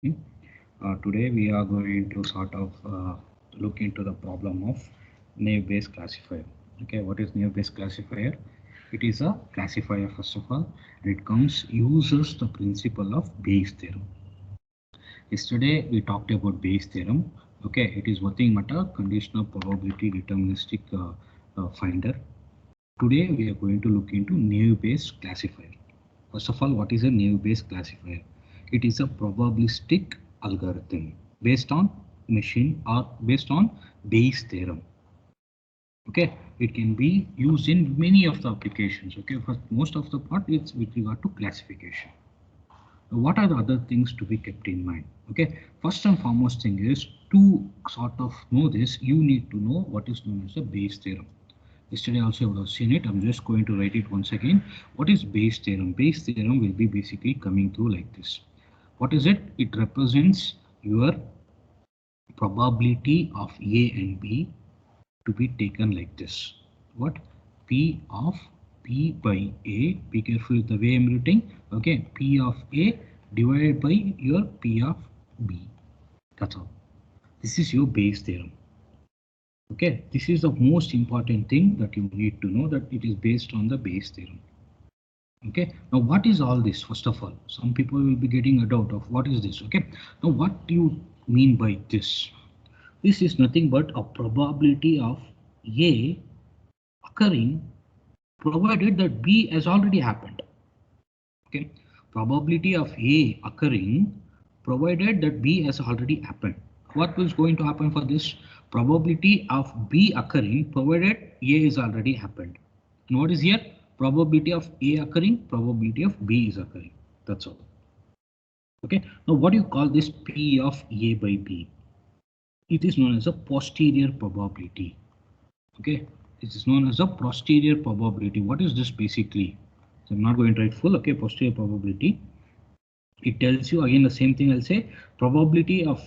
Okay. Today we are going to sort of look into the problem of naive-Bayes classifier. Okay, what is naive-Bayes classifier? It is a classifier first of all, and it uses the principle of Bayes theorem. Yesterday we talked about Bayes theorem. Okay, it is nothing but a conditional probability deterministic finder. Today we are going to look into naive-Bayes classifier. First of all, what is a naive-Bayes classifier? It is a probabilistic algorithm based on machine or based on Bayes theorem. Okay, it can be used in many of the applications. Okay, for most of the part, it's with regard to classification. What are the other things to be kept in mind? Okay, first and foremost thing is to sort of know this, you need to know what is known as the Bayes theorem. Yesterday also I would have seen it. I'm just going to write it once again. What is Bayes theorem? Bayes theorem will be basically coming through like this. What is it? It represents your probability of A and B to be taken like this. What? P of P by A. Be careful with the way I'm writing. Okay, P of A divided by your P of B. That's all. This is your Bayes theorem. Okay, this is the most important thing that you need to know, that it is based on the Bayes theorem. Okay, now what is all this? First of all, some people will be getting a doubt of what is this. Okay, now what do you mean by this? This is nothing but a probability of A occurring provided that B has already happened. Okay, probability of A occurring provided that B has already happened. What is going to happen for this? Probability of B occurring provided A is already happened. And what is here? Probability of A occurring, probability of B is occurring. That's all. Okay, now what do you call this P of A by B? It is known as a posterior probability. Okay, this is known as a posterior probability. What is this basically? So I'm not going to write full. Okay, posterior probability. It tells you again the same thing. I'll say probability of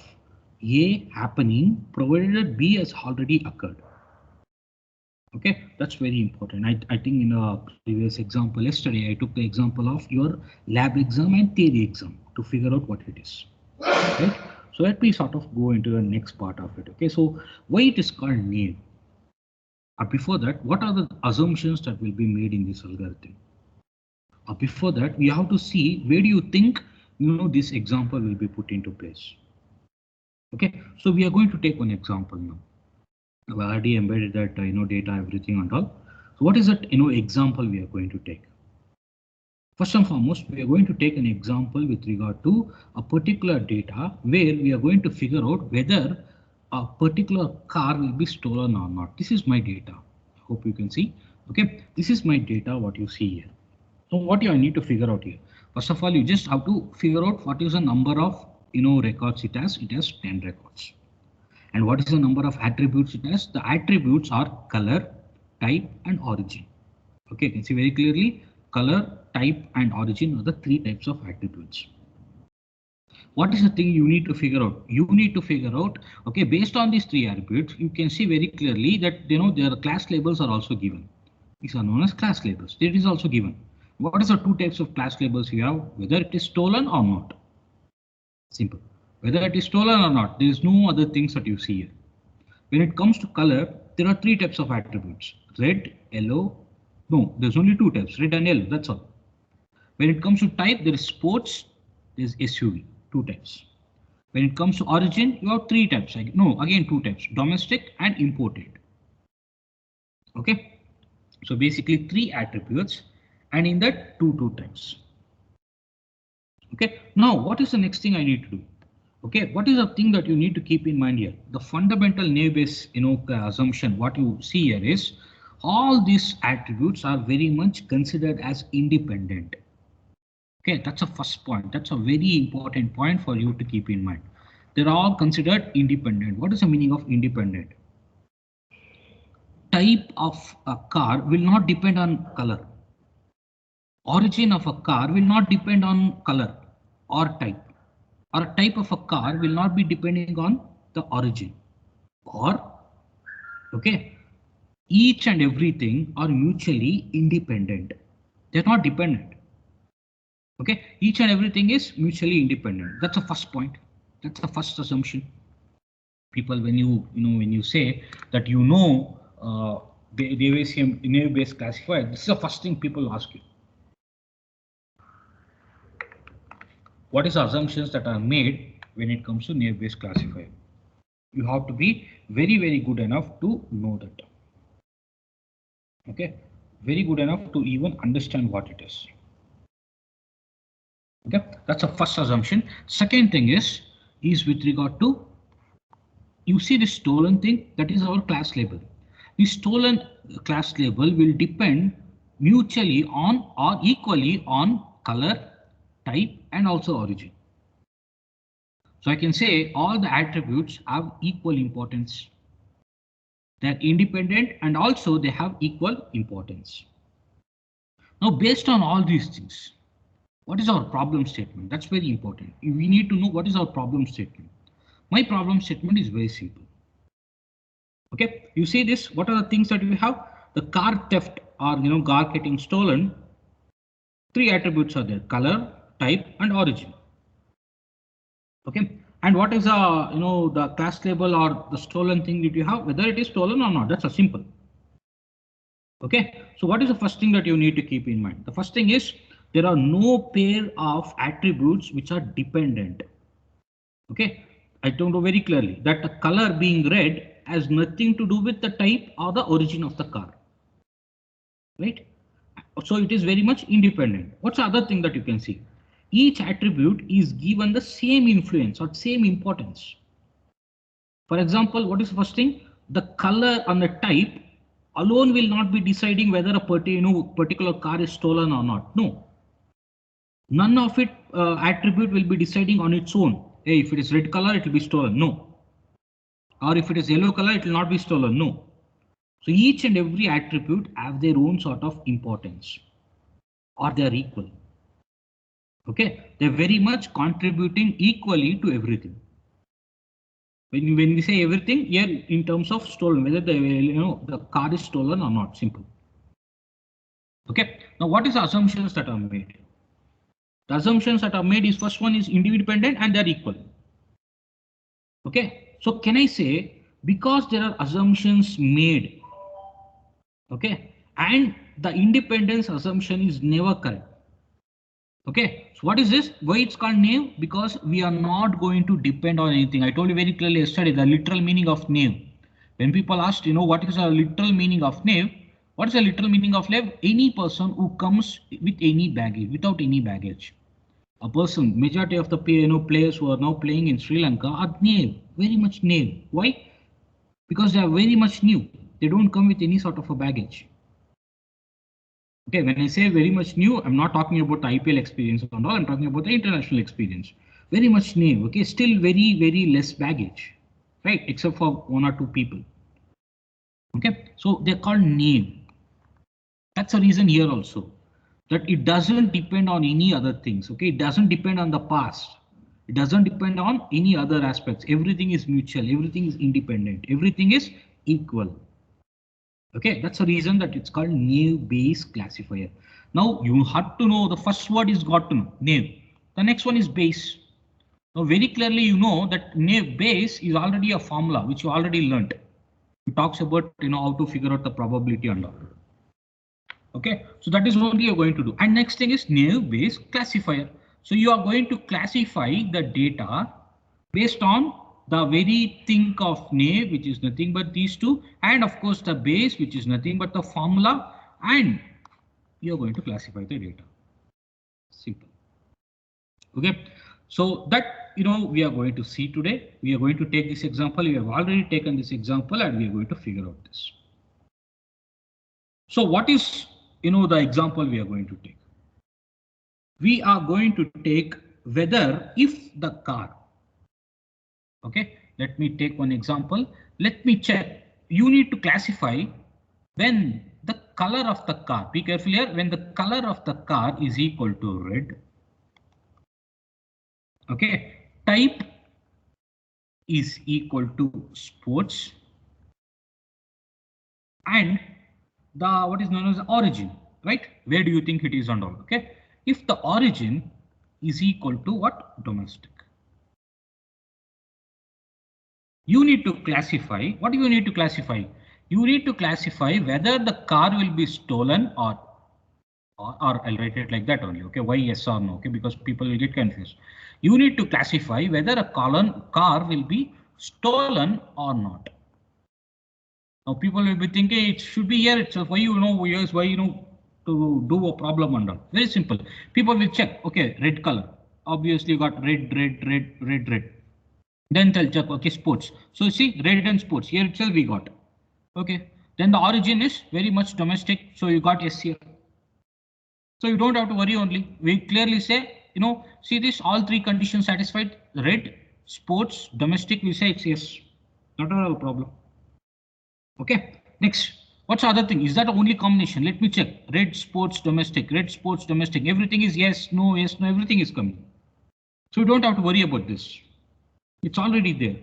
A happening provided that B has already occurred. Okay, that's very important. I think in a previous example yesterday, I took the example of your lab exam and theory exam to figure out what it is. Right? So let me sort of go into the next part of it. Okay, so why it is called naive? Before that, what are the assumptions that will be made in this algorithm? Before that, we have to see where do you think this example will be put into place. Okay, so we are going to take one example now. I've already embedded that data, everything and all. So what is that example we are going to take? First and foremost, we are going to take an example with regard to a particular data where we are going to figure out whether a particular car will be stolen or not. This is my data. Hope you can see. Okay, this is my data, what you see here. So what do I need to figure out here? First of all, you just have to figure out what is the number of records it has. It has 10 records. And what is the number of attributes it has? The attributes are color, type, and origin. Okay, you can see very clearly color, type, and origin are the three types of attributes. What is the thing you need to figure out? You need to figure out, okay, based on these three attributes, you can see very clearly that their class labels are also given. These are known as class labels. It is also given. What is the two types of class labels you have? Whether it is stolen or not. Simple. Whether it is stolen or not, there is no other things that you see here. When it comes to color, there are three types of attributes. Red, yellow. No, there's only two types, red and yellow. That's all. When it comes to type, there is sports, there's SUV, two types. When it comes to origin, you have three types. No, again two types, domestic and imported. Okay, so basically three attributes, and in that two types. Okay, now what is the next thing I need to do? Okay, what is the thing that you need to keep in mind here? The fundamental naive-Bayes assumption, what you see here is all these attributes are very much considered as independent. Okay, that's a first point. That's a very important point for you to keep in mind. They're all considered independent. What is the meaning of independent? Type of a car will not depend on color. Origin of a car will not depend on color or type. Or a type of a car will not be depending on the origin. Or, okay, each and everything are mutually independent. They're not dependent. Okay, each and everything is mutually independent. That's the first point. That's the first assumption. People, when when you say that the naive-Bayes classifier, this is the first thing people ask you. What is the assumptions that are made when it comes to naive-Bayes classifier? You have to be very, very good enough to know that. Okay, very good enough to even understand what it is. Okay, that's a first assumption. Second thing is with regard to, you see this stolen thing, that is our class label. The stolen class label will depend mutually on or equally on color, type, and also origin. So I can say all the attributes have equal importance. They're independent and also they have equal importance. Now, based on all these things, what is our problem statement? That's very important. We need to know what is our problem statement. My problem statement is very simple. Okay, you see this, what are the things that we have? The car theft or car getting stolen. Three attributes are there: color, type, and origin. Okay, and what is the class label or the stolen thing that you have, whether it is stolen or not? That's a simple. Okay, so what is the first thing that you need to keep in mind? The first thing is there are no pair of attributes which are dependent. Okay, I told you very clearly that the color being red has nothing to do with the type or the origin of the car. Right? So it is very much independent. What's the other thing that you can see? Each attribute is given the same influence or same importance. For example, what is the first thing? The color and the type alone will not be deciding whether a particular car is stolen or not. No. None of it attribute will be deciding on its own. Hey, if it is red color, it will be stolen. No. Or if it is yellow color, it will not be stolen. No. So each and every attribute have their own sort of importance, or they are equal. Okay, they're very much contributing equally to everything. When we say everything here in terms of stolen, whether the car is stolen or not, simple. Okay, now what is the assumptions that are made? The assumptions that are made is, first one is independent and they're equal. Okay, so can I say, because there are assumptions made, okay, and the independence assumption is never correct. Okay, so what is this? Why it's called naive? Because we are not going to depend on anything. I told you very clearly yesterday the literal meaning of naive. When people asked, what is the literal meaning of naive? What is the literal meaning of naive? Any person who comes with any baggage, without any baggage. A person, majority of the players who are now playing in Sri Lanka are naive, very much naive. Why? Because they are very much new. They don't come with any sort of a baggage. Okay, when I say very much new, I'm not talking about the IPL experience and all, I'm talking about the international experience. Very much new, okay, still very, very less baggage, right? Except for one or two people. Okay, so they're called name. That's a reason here also, that it doesn't depend on any other things, okay? It doesn't depend on the past. It doesn't depend on any other aspects. Everything is mutual, everything is independent, everything is equal. Okay, that's the reason that it's called naive-Bayes classifier. Now you have to know the first word is got to know, naive. The next one is Bayes. Now very clearly you know that Bayes is already a formula which you already learnt. It talks about how to figure out the probability and all. Okay, so that is what you're going to do. And next thing is naive-Bayes classifier. So you are going to classify the data based on the very thing of naive, which is nothing but these two, and of course the Bayes, which is nothing but the formula, and you're going to classify the data. Simple. Okay, so that we are going to see today. We are going to take this example. We have already taken this example and we are going to figure out this. So what is the example we are going to take? We are going to take whether if the car. Okay, let me take one example. Let me check. You need to classify when the color of the car. Be careful here. When the color of the car is equal to red. Okay, type is equal to sports, and the what is known as origin, right? Where do you think it is and all? Okay, if the origin is equal to what? Domestic. You need to classify. What do you need to classify? You need to classify whether the car will be stolen or I'll write it like that only. Okay, why yes or no? Okay, because people will get confused. You need to classify whether a car will be stolen or not. Now people will be thinking it should be here itself. Why you know yes? Why you know to do a problem under? Very simple. People will check. Okay, red color. Obviously you got red, red, red, red, red. Then they'll check. Okay, sports. So see red and sports here itself we got. Okay. Then the origin is very much domestic. So you got S here. So you don't have to worry only. We clearly say, see this all three conditions satisfied. Red, sports, domestic. We say it's yes. Not at all a problem. Okay. Next, what's the other thing? Is that the only combination? Let me check. Red, sports, domestic. Red, sports, domestic. Everything is yes, no, yes, no. Everything is coming. So you don't have to worry about this. It's already there.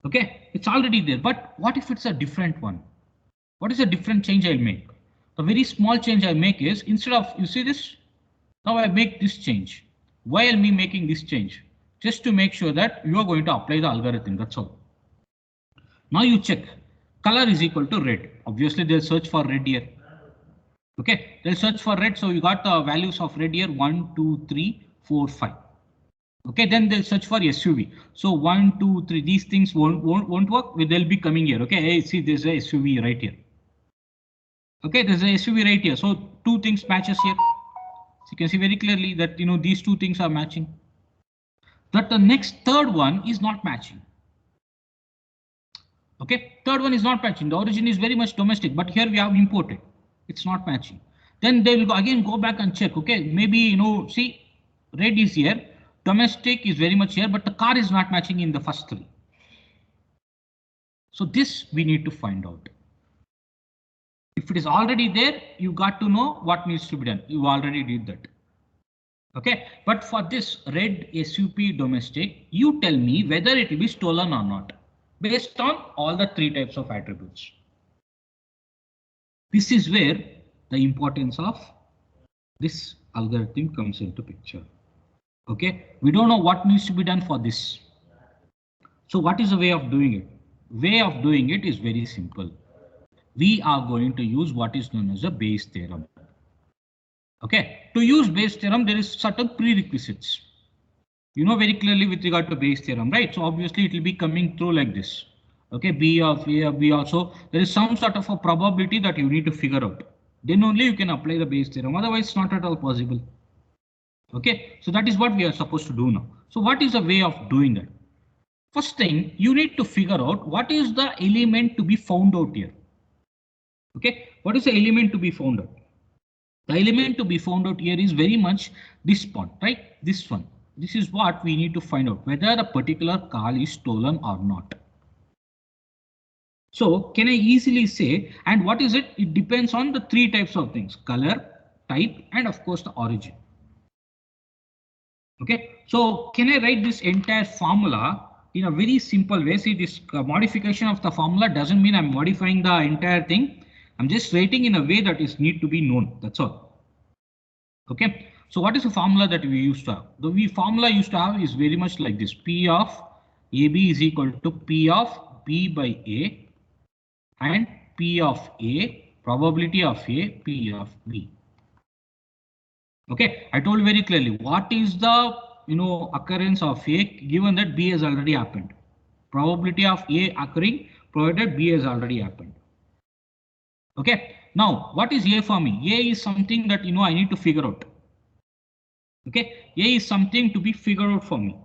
Okay, it's already there. But what if it's a different one? What is a different change I'll make? The very small change I make is instead of, you see this? Now I make this change. Why am I making this change? Just to make sure that you are going to apply the algorithm. That's all. Now you check. Color is equal to red. Obviously they'll search for red here. Okay, they'll search for red. So you got the values of red here 1, 2, 3, 4, 5. Okay, then they'll search for SUV. So 1, 2, 3. These things won't work. They'll be coming here. Okay, hey, see there's a SUV right here. Okay, there's a SUV right here. So two things matches here. So you can see very clearly that these two things are matching. That the next third one is not matching. Okay, third one is not matching. The origin is very much domestic, but here we have imported. It's not matching. Then they will again go back and check. Okay, maybe see red is here, domestic is very much here, but the car is not matching in the first three. So this we need to find out. If it is already there, you got to know what needs to be done. You already did that. Okay, but for this red SUP domestic, you tell me whether it will be stolen or not based on all the three types of attributes. This is where the importance of this algorithm comes into picture. Okay, we don't know what needs to be done for this. So what is the way of doing it? Way of doing it is very simple. We are going to use what is known as a Bayes theorem. Okay, to use Bayes theorem, there is certain prerequisites. You know very clearly with regard to Bayes theorem, right? So obviously it will be coming through like this. Okay, B of A, B also. There is some sort of a probability that you need to figure out. Then only you can apply the Bayes theorem. Otherwise, it's not at all possible. Okay, so that is what we are supposed to do now. So what is the way of doing that? First thing, you need to figure out what is the element to be found out here. Okay, what is the element to be found out? The element to be found out here is very much this point, right? This one. This is what we need to find out, whether a particular car is stolen or not. So can I easily say, and what is it? It depends on the three types of things: color, type, and of course the origin. Okay, so can I write this entire formula in a very simple way? See, this modification of the formula doesn't mean I'm modifying the entire thing. I'm just writing in a way that is need to be known. That's all. Okay, so what is the formula that we used to have? The formula used to have is very much like this: P of AB is equal to P of B by A and P of A, probability of A, P of B. Okay, I told very clearly what is the occurrence of A given that B has already happened. Probability of A occurring provided B has already happened. Okay, now what is A for me? A is something that I need to figure out. Okay, A is something to be figured out for me.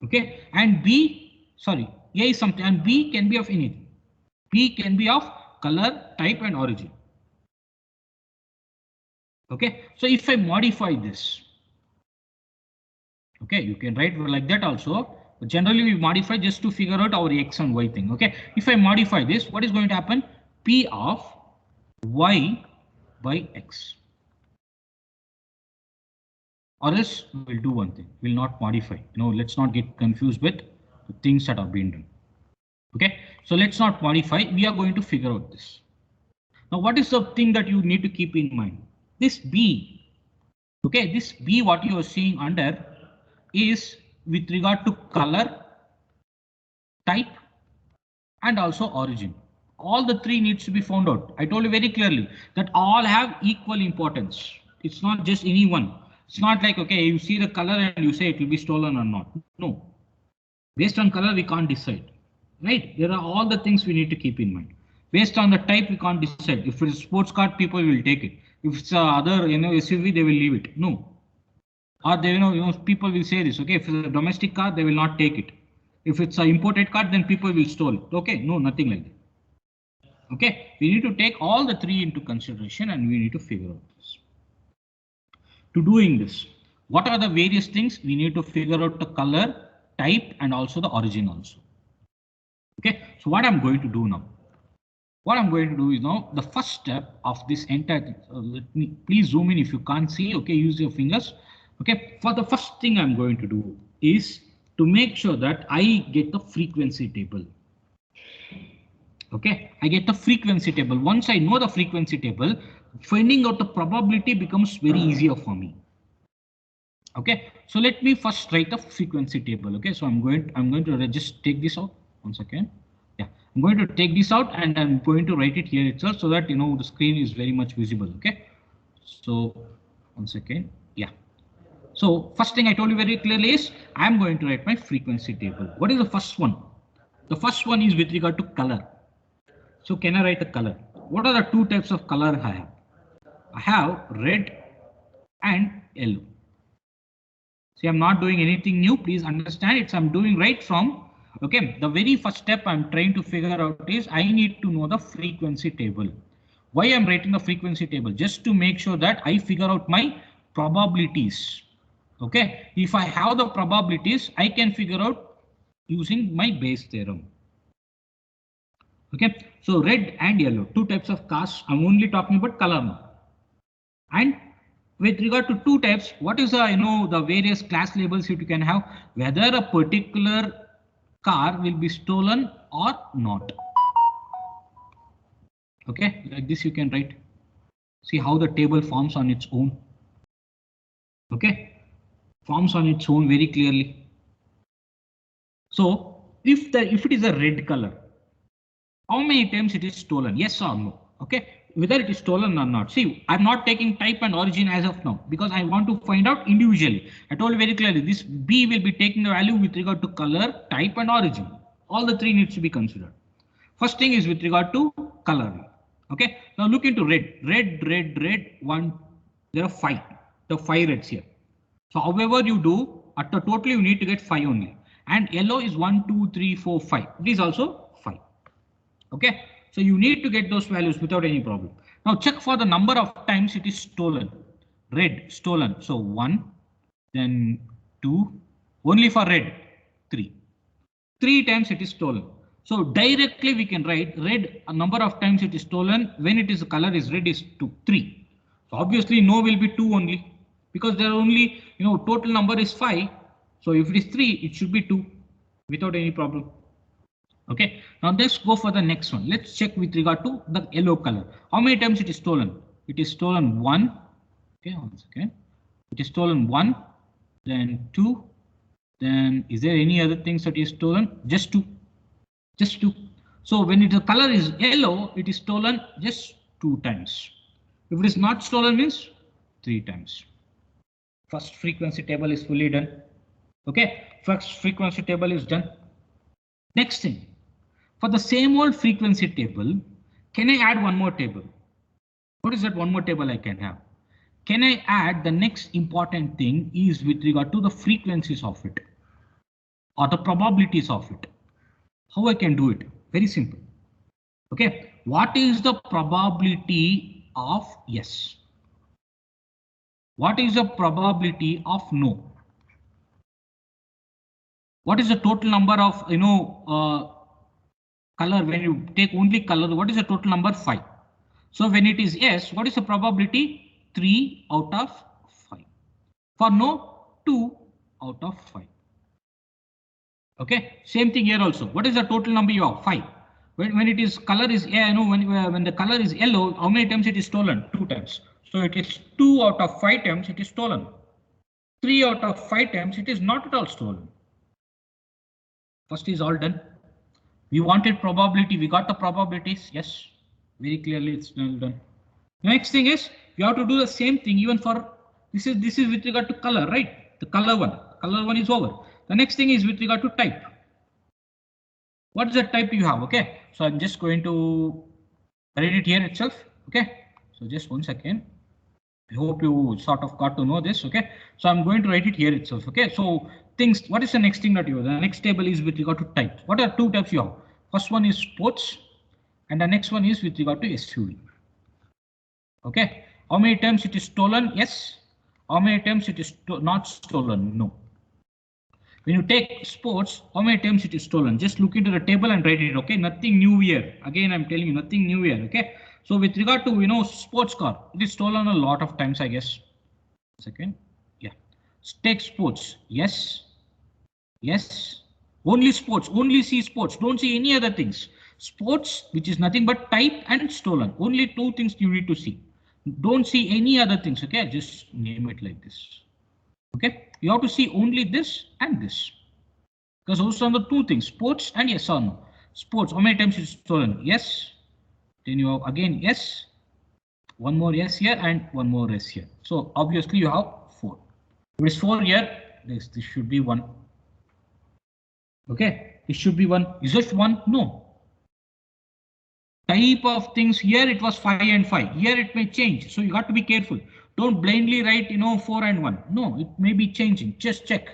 Okay, and B, sorry, A is something and B can be of anything. B can be of color, type, and origin. Okay, so if I modify this, okay, you can write like that also. But generally, we modify just to figure out our X and Y thing. Okay, if I modify this, what is going to happen? P of Y by X. Or else we'll do one thing. We'll not modify. Let's not get confused with the things that have been done. Okay, so let's not modify. We are going to figure out this. Now, what is the thing that you need to keep in mind? This B Okay, this B what you are seeing under is with regard to color, type and also origin. All the three needs to be found out. I told you very clearly that all have equal importance. It's not just any one. It's not like, okay, you see the color and you say it will be stolen or not. No, based on color, we can't decide, right? There are all the things we need to keep in mind. Based on the type, we can't decide. If it's a sports car, people will take it. If it's other, SUV, they will leave it. No, or they, people will say this. Okay, if it's a domestic car, they will not take it. If it's an imported car, then people will steal it. Okay, no, nothing like that. Okay, we need to take all the three into consideration and we need to figure out this. To doing this, what are the various things? We need to figure out the color, type, and also the origin also. Okay, so what I'm going to do now? What I'm going to do is now the first step of this entire thing. Let me please zoom in if you can't see. Okay, use your fingers. Okay, for the first thing I'm going to do is to make sure that I get the frequency table. Okay, I get the frequency table. Once I know the frequency table, finding out the probability becomes very easier for me. Okay, so let me first write the frequency table. Okay, so I'm going to just take this out. 1 second. Yeah, I'm going to take this out and I'm going to write it here itself so that the screen is very much visible. Okay, so 1 second. Yeah. So first thing I told you very clearly is I'm going to write my frequency table. What is the first one? The first one is with regard to color. So can I write the color? What are the two types of color I have? I have red and yellow. See, I'm not doing anything new. Please understand it's I'm doing right from. Okay, the very first step I'm trying to figure out is I need to know the frequency table. Why I'm writing the frequency table? Just to make sure that I figure out my probabilities. Okay, if I have the probabilities, I can figure out using my Bayes theorem. Okay, so red and yellow, two types of cars. I'm only talking about color now. And with regard to two types, what is the various class labels you can have, whether a particular car will be stolen or not. Okay, like this you can write. See how the table forms on its own. Okay, forms on its own very clearly. So if it is a red color, how many times it is stolen? Yes or no? Okay, whether it is stolen or not. See, I'm not taking type and origin as of now because I want to find out individually. I told you very clearly this B will be taking the value with regard to color, type and origin. All the three needs to be considered. First thing is with regard to color. Okay, now look into red. Red, one. There are 5. The 5 reds here. So however you do, at the total you need to get 5 only. And yellow is 1, 2, 3, 4, 5. It is also 5. Okay, so you need to get those values without any problem. Now check for the number of times it is stolen. Red stolen. So 1, then 2, only for red 3. 3 times it is stolen. So directly we can write red, a number of times it is stolen when it is color is red is 3. So obviously no will be 2 only because there are only total number is 5. So if it is 3, it should be 2 without any problem. Okay, now let's go for the next one. Let's check with regard to the yellow color. How many times it is stolen? It is stolen 1. Okay, 1 second. It is stolen 1, then 2. Then is there any other things that is stolen? Just 2. Just 2. So when the color is yellow, it is stolen just 2 times. If it is not stolen means 3 times. First frequency table is fully done. Okay, first frequency table is done. Next thing, for the same old frequency table, can I add one more table? What is that one more table I can have? Can I add the next important thing is with regard to the frequencies of it or the probabilities of it. How I can do it? Very simple. Okay, what is the probability of yes? What is the probability of no? What is the total number of color? When you take only color, what is the total number? 5. So when it is yes, what is the probability? 3 out of 5. For no, 2 out of 5. Okay, same thing here also. What is the total number you have? 5. When it is color is when the color is yellow, how many times it is stolen? 2 times. So it is 2 out of 5 times it is stolen. 3 out of 5 times it is not at all stolen. First is all done. We wanted probability, we got the probabilities. Yes, very clearly it's done. The next thing is you have to do the same thing even for this is with regard to color, right? The color one is over. The next thing is with regard to type. What is the type you have? Okay, so I'm just going to write it here itself. Okay, so just 1 second. I hope you sort of got to know this. Okay, so I'm going to write it here itself. Okay, so things, what is the next thing that you have? The next table is with regard to type. What are two types you have? First one is sports, and the next one is with regard to SUV. Okay, how many times it is stolen? Yes. How many times it is not stolen? No. When you take sports, how many times it is stolen? Just look into the table and write it. Okay, nothing new here. Again, I'm telling you, nothing new here. Okay, so with regard to sports car, it is stolen a lot of times, I guess. Second, yeah. Take sports. Yes, yes. Only sports. Only see sports. Don't see any other things. Sports, which is nothing but type and stolen. Only two things you need to see. Don't see any other things. Okay, just name it like this. Okay, you have to see only this and this. Because those are the two things, sports and yes or no. Sports, how many times is stolen? Yes. Then you have again yes. One more yes here and one more yes here. So obviously you have 4. If it is 4 here, this should be 1. Okay, it should be 1. Is it 1? No. Type of things here it was 5 and 5. Here it may change. So you got to be careful. Don't blindly write 4 and 1. No, it may be changing. Just check.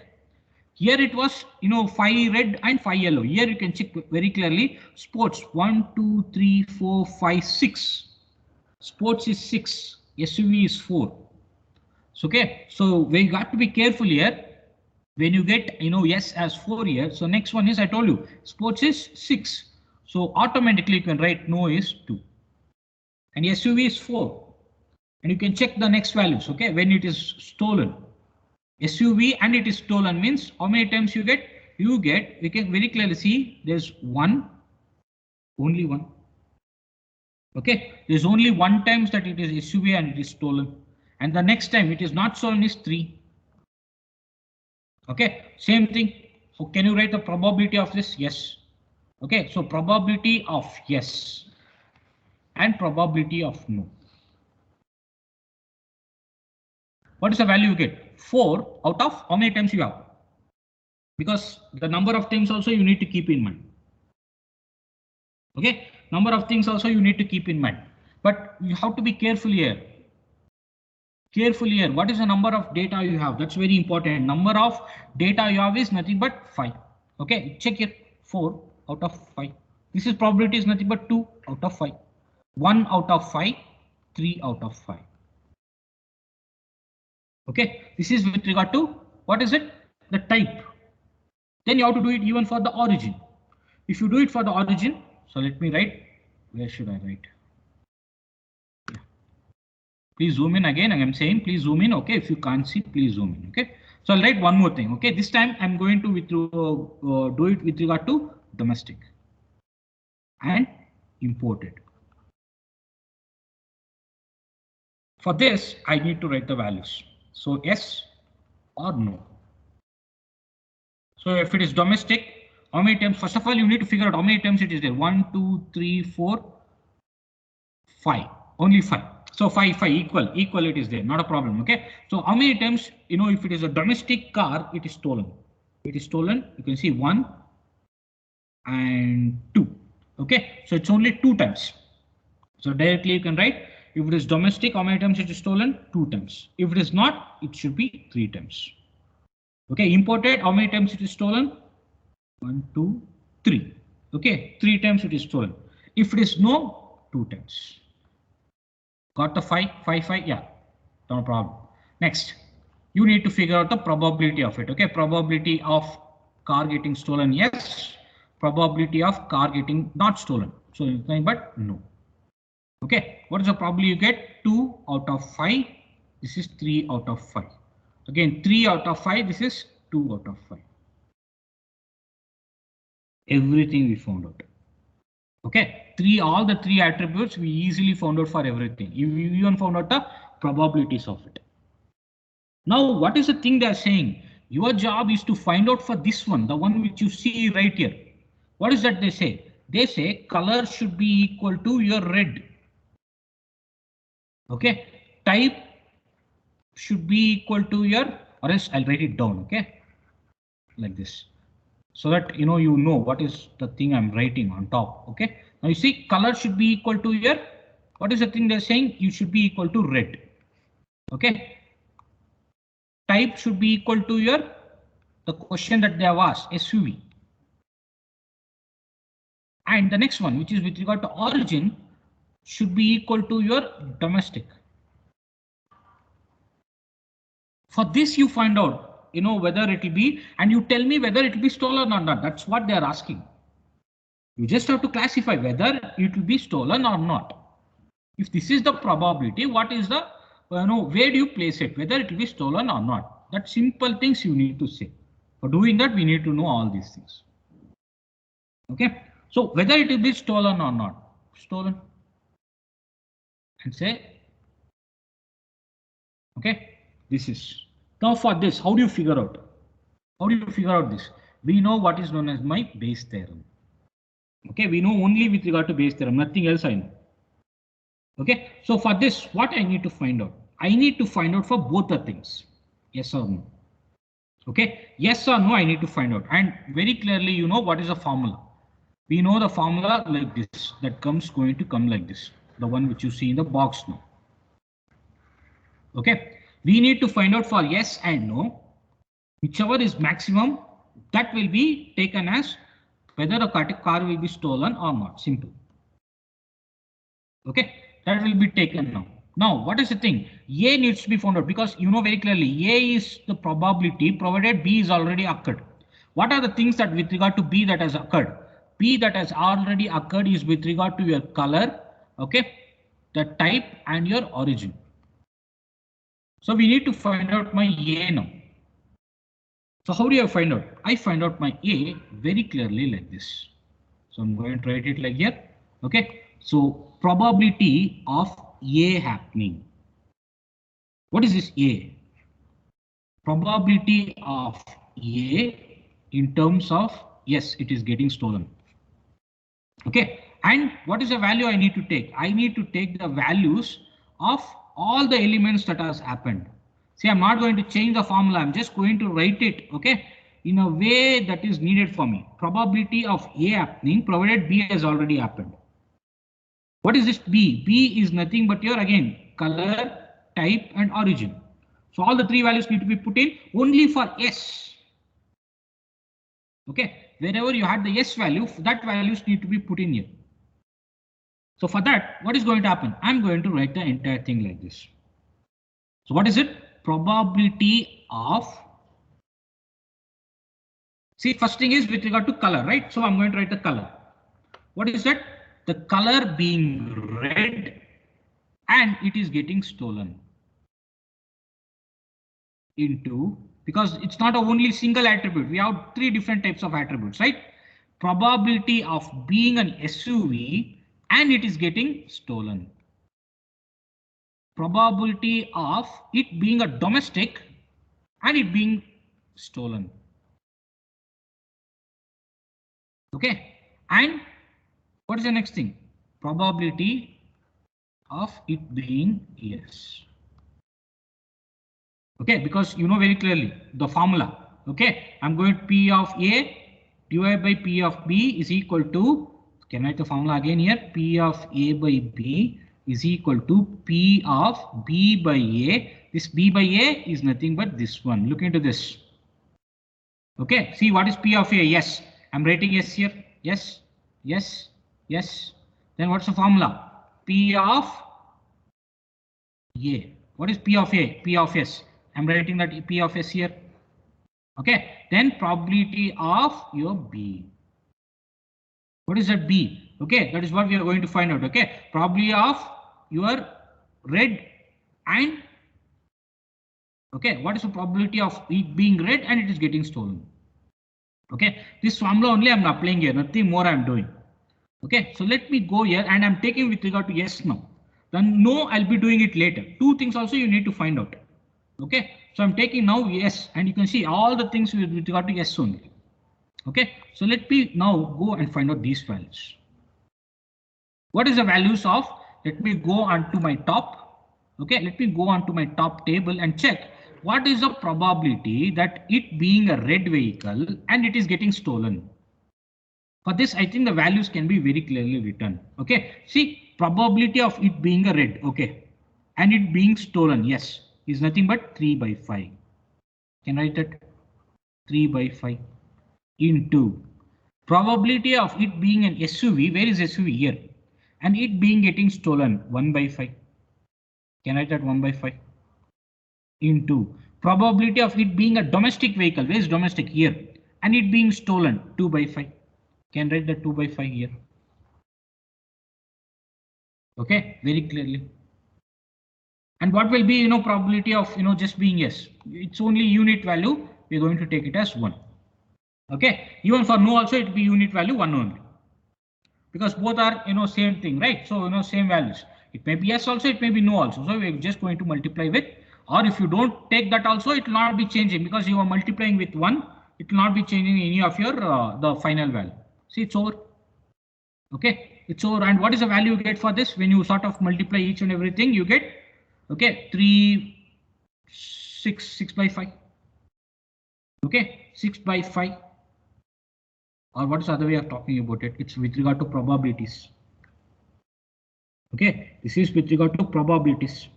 Here it was 5 red and 5 yellow. Here you can check very clearly. Sports 1, 2, 3, 4, 5, 6. Sports is 6. SUV is 4. So, okay. So we got to be careful here. When you get yes as 4 here. So next one is I told you sports is 6. So automatically you can write no is 2. And SUV is 4. And you can check the next values. Okay, when it is stolen. SUV and it is stolen means how many times you get? We can very clearly see there's 1, only 1. Okay, there's only 1 times that it is SUV and it is stolen. And the next time it is not stolen is 3. Okay, same thing. So can you write the probability of this? Yes. Okay, so probability of yes and probability of no. What is the value you get? 4 out of how many times you have? Because the number of times also you need to keep in mind. Okay, number of things also you need to keep in mind. But you have to be careful here. Careful here. What is the number of data you have? That's very important. Number of data you have is nothing but 5. Okay, check here. 4 out of 5. This is probability is nothing but 2 out of 5. 1 out of 5. 3 out of 5. Okay, this is with regard to what is it? The type. Then you have to do it even for the origin. If you do it for the origin, so let me write. Where should I write? Yeah. Please zoom in again. I am saying please zoom in. Okay, if you can't see, please zoom in. Okay, so I'll write one more thing. Okay, this time I'm going to do it with regard to domestic and imported. For this, I need to write the values. So yes or no. So if it is domestic, how many times? First of all, you need to figure out how many times it is there. 1, 2, 3, 4, 5. Only 5. So 5 equal it is there. Not a problem. Okay. So how many times if it is a domestic car, it is stolen. It is stolen. You can see 1 and 2. Okay. So it's only 2 times. So directly you can write. If it is domestic, how many times it is stolen? 2 times. If it is not, it should be 3 times. Okay, imported, how many times it is stolen? 1, 2, 3. Okay, 3 times it is stolen. If it is no, 2 times. Got the 5, yeah, no problem. Next, you need to figure out the probability of it. Okay, probability of car getting stolen, yes. Probability of car getting not stolen. So nothing but no. Okay, what is the probability you get? 2 out of 5. This is 3 out of 5. Again, 3 out of 5. This is 2 out of 5. Everything we found out. Okay, all the three attributes we easily found out for everything. You even found out the probabilities of it. Now, what is the thing they are saying? Your job is to find out for this one, the one which you see right here. What is that they say? They say color should be equal to your red. Okay, type should be equal to your, or else I'll write it down. Okay, like this, so that you know what is the thing I'm writing on top. Okay, now you see color should be equal to your, what is the thing they're saying? You should be equal to red. Okay, type should be equal to your, the question that they have asked, SUV. And the next one, which is with regard to origin, should be equal to your domestic. For this you find out, whether it will be, and you tell me whether it will be stolen or not. That's what they are asking. You just have to classify whether it will be stolen or not. If this is the probability, what is the, where do you place it, whether it will be stolen or not? That simple things you need to say. For doing that, we need to know all these things. Okay, so whether it will be stolen or not, stolen, and say, okay, this is. Now for this, how do you figure out? How do you figure out this? We know what is known as my Bayes theorem. Okay, we know only with regard to Bayes theorem, nothing else I know. Okay, so for this, what I need to find out? I need to find out for both the things, yes or no. Okay, yes or no, I need to find out. And very clearly, you know what is the formula. We know the formula like this, that going to come like this, the one which you see in the box now. Okay, we need to find out for yes and no, whichever is maximum, that will be taken as whether a car will be stolen or not. Simple. Okay, that will be taken now. Now, what is the thing? A needs to be found out, because you know very clearly A is the probability provided B is already occurred. What are the things that with regard to B that has occurred? B that has already occurred is with regard to your color, okay, the type and your origin. So we need to find out my A now. So how do I find out? I find out my A very clearly like this. So I'm going to write it like here. Okay, so probability of A happening. What is this A? Probability of A in terms of, yes, it is getting stolen. Okay, and what is the value I need to take? I need to take the values of all the elements that has happened. See, I'm not going to change the formula. I'm just going to write it, okay, in a way that is needed for me. Probability of A happening provided B has already happened. What is this B? B is nothing but your, again, color, type and origin. So all the three values need to be put in only for S. Okay, wherever you had the S value, that values need to be put in here. So for that, what is going to happen? I'm going to write the entire thing like this. So what is it? Probability of, see, first thing is with regard to color, right? So I'm going to write the color. What is that? The color being red and it is getting stolen into, because it's not a only single attribute. We have three different types of attributes, right? Probability of being an SUV and it is getting stolen. Probability of it being a domestic and it being stolen. Okay, and what is the next thing? Probability of it being yes. Okay, because you know very clearly the formula. Okay, I'm going to P of A divided by P of B is equal to, can I write the formula again here? P of A by B is equal to P of B by A. This B by A is nothing but this one. Look into this. Okay, see what is P of A? Yes, I'm writing yes here. Yes, yes, yes. Then what's the formula? P of A. What is P of A? P of S. I'm writing that P of S here. Okay, then probability of your B. What is that B? Okay, that is what we are going to find out. Okay, probability of your red and, okay, what is the probability of it being red and it is getting stolen? Okay, this formula only I'm applying here, nothing more I'm doing. Okay, so let me go here and I'm taking with regard to yes now. Then no, I'll be doing it later. Two things also you need to find out. Okay, so I'm taking now yes, and you can see all the things with regard to yes only. Okay, so let me now go and find out these values. What is the values of? Let me go on to my top. Okay, let me go on to my top table and check what is the probability that it being a red vehicle and it is getting stolen. For this, I think the values can be very clearly written. Okay, see probability of it being a red. Okay, and it being stolen. Yes, is nothing but 3 by 5. Can I write that 3 by 5 into probability of it being an SUV. Where is SUV here? And it being getting stolen 1 by 5. Can I write that 1 by 5 into probability of it being a domestic vehicle. Where is domestic? Here. And it being stolen 2 by 5. Can write the 2 by 5 here. Okay, very clearly. And what will be, probability of, just being yes? It's only unit value. We're going to take it as 1. Okay, even for no also it will be unit value 1 only. Because both are, same thing, right? So, same values. It may be yes also, it may be no also. So we're just going to multiply with, or if you don't take that also, it will not be changing because you are multiplying with 1. It will not be changing any of your, the final value. See, it's over. Okay, it's over. And what is the value you get for this? When you sort of multiply each and everything, you get, okay, 6 by 5. Okay, 6 by 5. Or what is the other way of talking about it? It's with regard to probabilities. Okay, this is with regard to probabilities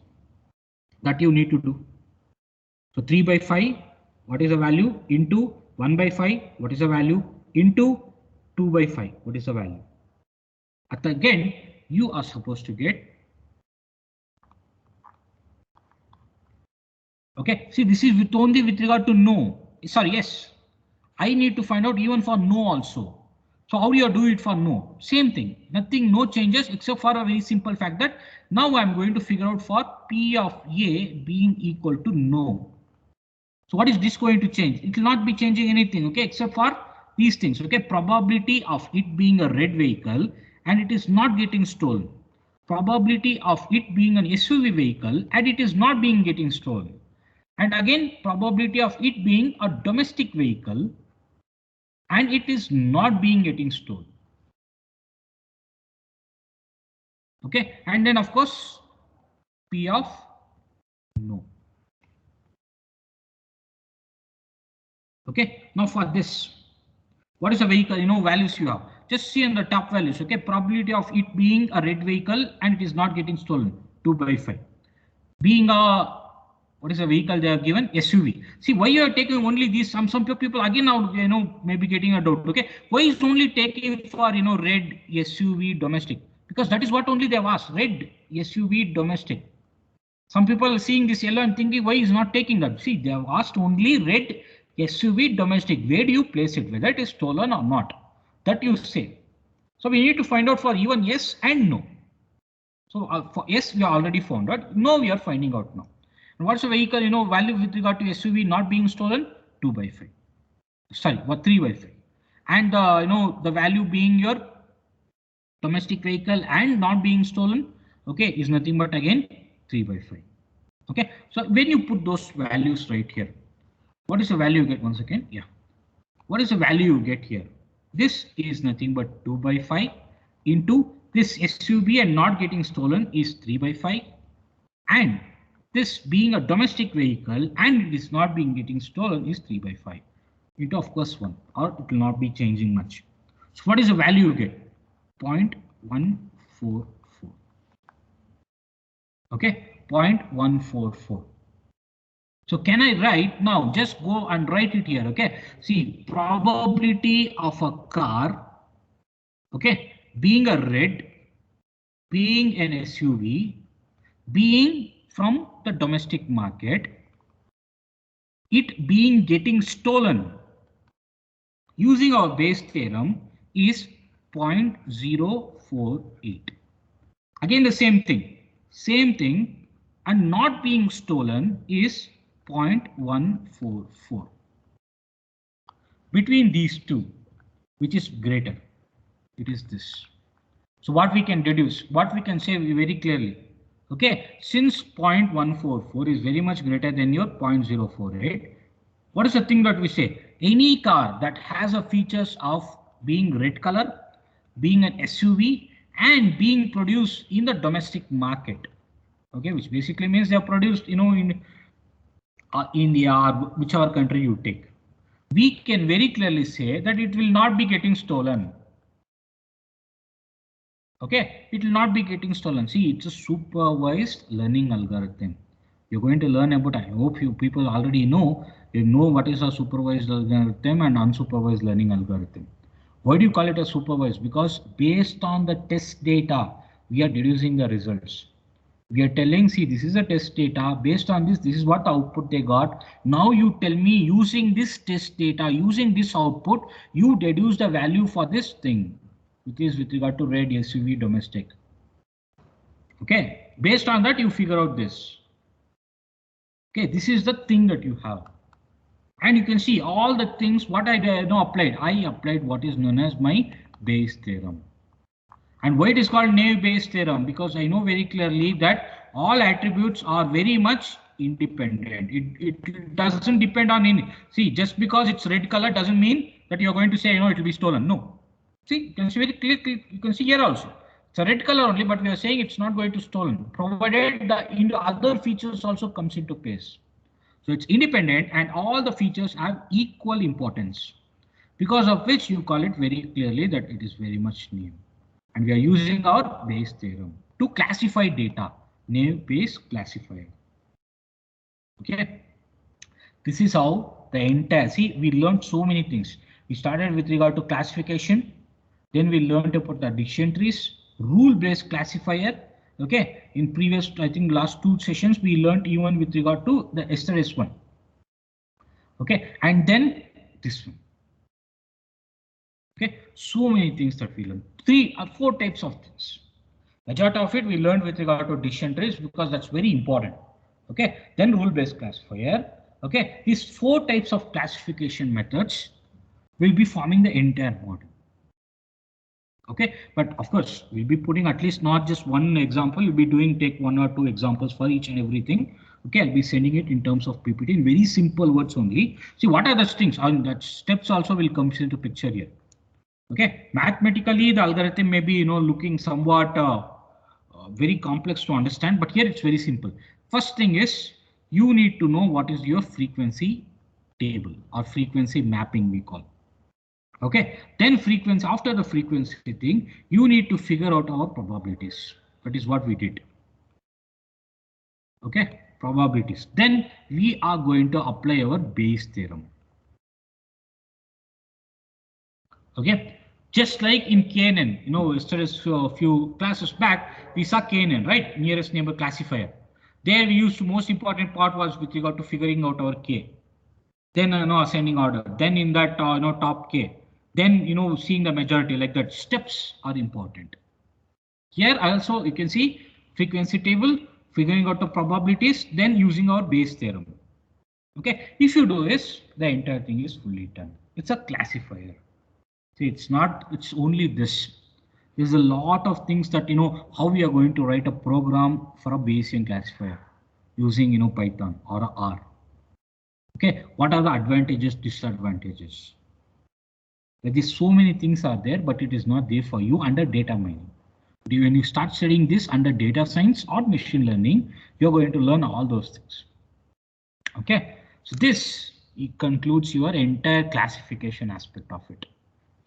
that you need to do. So 3 by 5, what is the value? Into 1 by 5, what is the value? Into 2 by 5, what is the value? At again, you are supposed to get. Okay, see, this is with only with regard to no. Sorry, yes. I need to find out even for no also. So how do you do it for no? Same thing, nothing, no changes except for a very simple fact that now I'm going to figure out for P of A being equal to no. So what is this going to change? It will not be changing anything, okay, except for these things, okay, probability of it being a red vehicle and it is not getting stolen. Probability of it being an SUV vehicle and it is not being getting stolen. And again, probability of it being a domestic vehicle and it is not being getting stolen. Okay, and then of course P of no. Okay, now for this, what is the vehicle? Values you have. Just see on the top values. Okay, probability of it being a red vehicle and it is not getting stolen 2 by 5. Being a, what is the vehicle they have given? SUV. See why you are taking only these. Some people again now maybe getting a doubt. Okay, why is only taking for red SUV domestic? Because that is what only they have asked. Red SUV domestic. Some people are seeing this yellow and thinking why is not taking that. See, they have asked only red SUV domestic. Where do you place it? Whether it is stolen or not. That you say. So we need to find out for even yes and no. So for yes, we are already found out. No, we are finding out now. And what's the vehicle? Value with regard to SUV not being stolen? 2 by 5. Sorry, what 3 by 5. And the value being your domestic vehicle and not being stolen. Okay, is nothing but again 3 by 5. Okay, so when you put those values right here, what is the value you get once again? Yeah, what is the value you get here? This is nothing but 2 by 5 into this SUV and not getting stolen is 3 by 5, and this being a domestic vehicle and it is not being getting stolen is 3 by 5 into of course 1, or it will not be changing much. So what is the value you get? 0.144. Okay, 0.144. So can I write now? Just go and write it here. Okay, see, probability of a car, okay, being a red, being an SUV, being from the domestic market, it being getting stolen using our Bayes theorem is 0.048. Again the same thing, and not being stolen is 0.144. Between these two, which is greater? It is this. So what we can deduce, what we can say very clearly, okay, since 0.144 is very much greater than your 0.048, what is the thing that we say? Any car that has a features of being red color, being an SUV, and being produced in the domestic market, okay, which basically means they are produced, you know, in India or whichever country you take, we can very clearly say that it will not be getting stolen. Okay, it will not be getting stolen. See, it's a supervised learning algorithm. You're going to learn about, I hope you people already know, you know what is a supervised algorithm and unsupervised learning algorithm. Why do you call it a supervised? Because based on the test data, we are deducing the results. We are telling, see, this is a test data. Based on this, this is what the output they got. Now you tell me using this test data, using this output, you deduce the value for this thing, which is with regard to red SUV domestic. Okay, based on that, you figure out this. Okay, this is the thing that you have. And you can see all the things what I applied. I applied what is known as my Bayes theorem. And why it is called Naive-Bayes theorem? Because I know very clearly that all attributes are very much independent. It doesn't depend on any. See, just because it's red color doesn't mean that you're going to say, it will be stolen. No. See, you can see very clearly, you can see here also. It's a red color only, but we are saying it's not going to stolen, provided the other features also comes into place. So it's independent and all the features have equal importance, because of which you call it very clearly that it is very much naive. And we are using our Bayes theorem to classify data, naive-Bayes classifier. Okay, this is how the entire, see, we learned so many things. We started with regard to classification, then we learned about the decision trees, rule-based classifier. Okay, in previous, I think last 2 sessions, we learned even with regard to the yesterday's one. Okay, and then this one. Okay, so many things that we learned. 3 or 4 types of things. Majority of it we learned with regard to decision trees because that's very important. Okay, then rule-based classifier. Okay, these 4 types of classification methods will be forming the entire model. Okay, but of course we'll be putting at least not just one example. We'll be take 1 or 2 examples for each and everything. Okay, I'll be sending it in terms of PPT in very simple words only. See what are the things, and that steps also will come into picture here. Okay, mathematically the algorithm may be looking somewhat very complex to understand, but here it's very simple. First thing is you need to know what is your frequency table or frequency mapping we call. Okay, then frequency, after the frequency thing, you need to figure out our probabilities. That is what we did. Okay, probabilities. Then we are going to apply our Bayes theorem. Okay, just like in KNN, yesterday's few classes back, we saw KNN, right? Nearest neighbor classifier. There we used, most important part was with regard to figuring out our K. Then ascending order. Then in that top K. Then seeing the majority, like that. Steps are important. Here also you can see frequency table, figuring out the probabilities, then using our Bayes theorem. Okay, if you do this, the entire thing is fully done. It's a classifier. See, it's only this. There's a lot of things that how we are going to write a program for a Bayesian classifier using Python or R. Okay, what are the advantages, disadvantages? There is so many things are there, but it is not there for you under data mining. When you start studying this under data science or machine learning, you're going to learn all those things. Okay, so this concludes your entire classification aspect of it.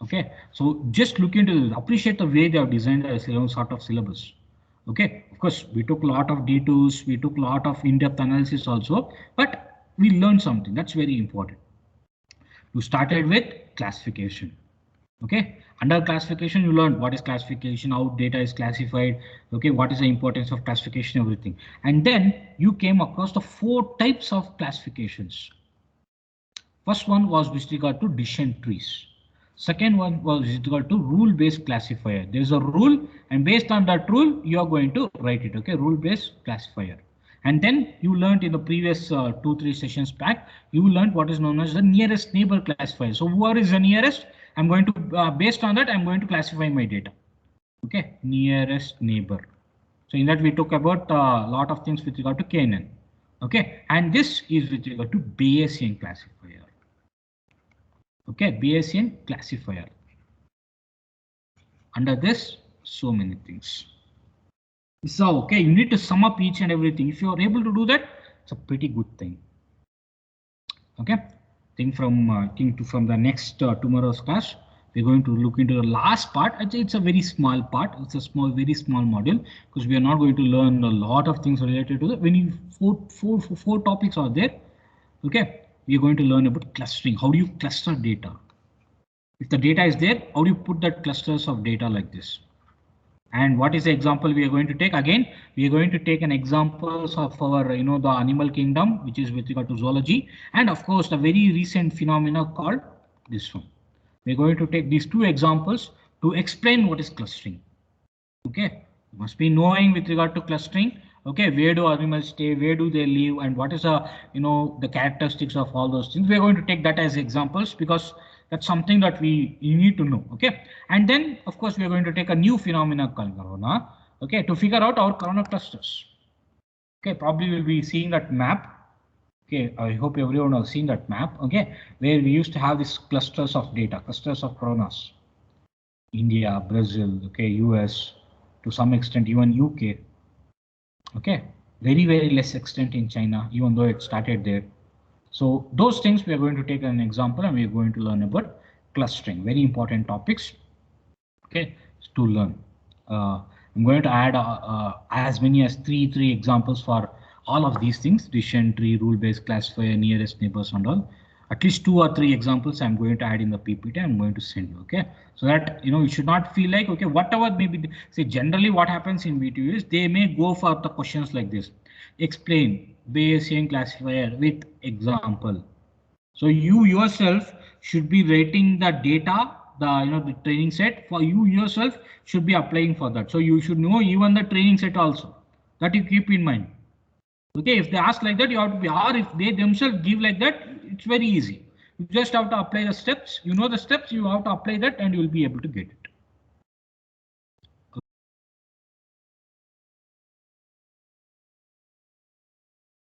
Okay, so just look into this, appreciate the way they have designed a sort of syllabus. Okay, of course, we took a lot of detours, we took a lot of in-depth analysis also, but we learned something that's very important. You started with classification. Okay, under classification, you learned what is classification, how data is classified. Okay, what is the importance of classification, everything. And then you came across the 4 types of classifications. First one was with regard to decision trees. Second one was with regard to rule-based classifier. There is a rule, and based on that rule, you are going to write it. Okay, rule-based classifier. And then you learned in the previous 2-3 sessions back, you learned what is known as the nearest neighbor classifier. So whoever is the nearest, I'm going to, based on that, I'm going to classify my data. Okay, nearest neighbor. So in that we talk about a lot of things with regard to KNN. Okay, and this is with regard to Bayesian classifier. Okay, Bayesian classifier. Under this, so many things. So okay, you need to sum up each and everything. If you are able to do that, it's a pretty good thing. Okay, think from the next tomorrow's class. We're going to look into the last part. It's a very small part. It's a very small module because we are not going to learn a lot of things related to that. When you four topics are there, okay, we are going to learn about clustering. How do you cluster data? If the data is there, how do you put that clusters of data like this? And what is the example we are going to take? Again, we are going to take an examples of our, the animal kingdom, which is with regard to zoology, and of course the very recent phenomena called this one. We're going to take these two examples to explain what is clustering. Okay, you must be knowing with regard to clustering. Okay, where do animals stay, where do they live, and what is the characteristics of all those things. We're going to take that as examples because that's something that you need to know. Okay, and then of course we are going to take a new phenomena called corona. Okay, to figure out our corona clusters. Okay, probably we'll be seeing that map. Okay, I hope everyone has seen that map. Okay, where we used to have these clusters of data, clusters of coronas. India, Brazil, okay, US, to some extent even UK. Okay, very less extent in China, even though it started there. So those things we are going to take an example and we are going to learn about clustering. Very important topics. Okay, to learn. I'm going to add as many as three examples for all of these things: decision tree, rule-based classifier, nearest neighbors, and all. At least 2 or 3 examples I'm going to add in the PPT. I'm going to send you. Okay, so that you should not feel like okay, whatever maybe. See, generally what happens in VTU is they may go for the questions like this: explain Bayesian classifier with example. So you yourself should be rating the data, the training set for you yourself should be applying for that. So you should know even the training set also, that you keep in mind. Okay, if they ask like that, you have to be, or if they themselves give like that, it's very easy. You just have to apply the steps. You know the steps, you have to apply that and you will be able to get it.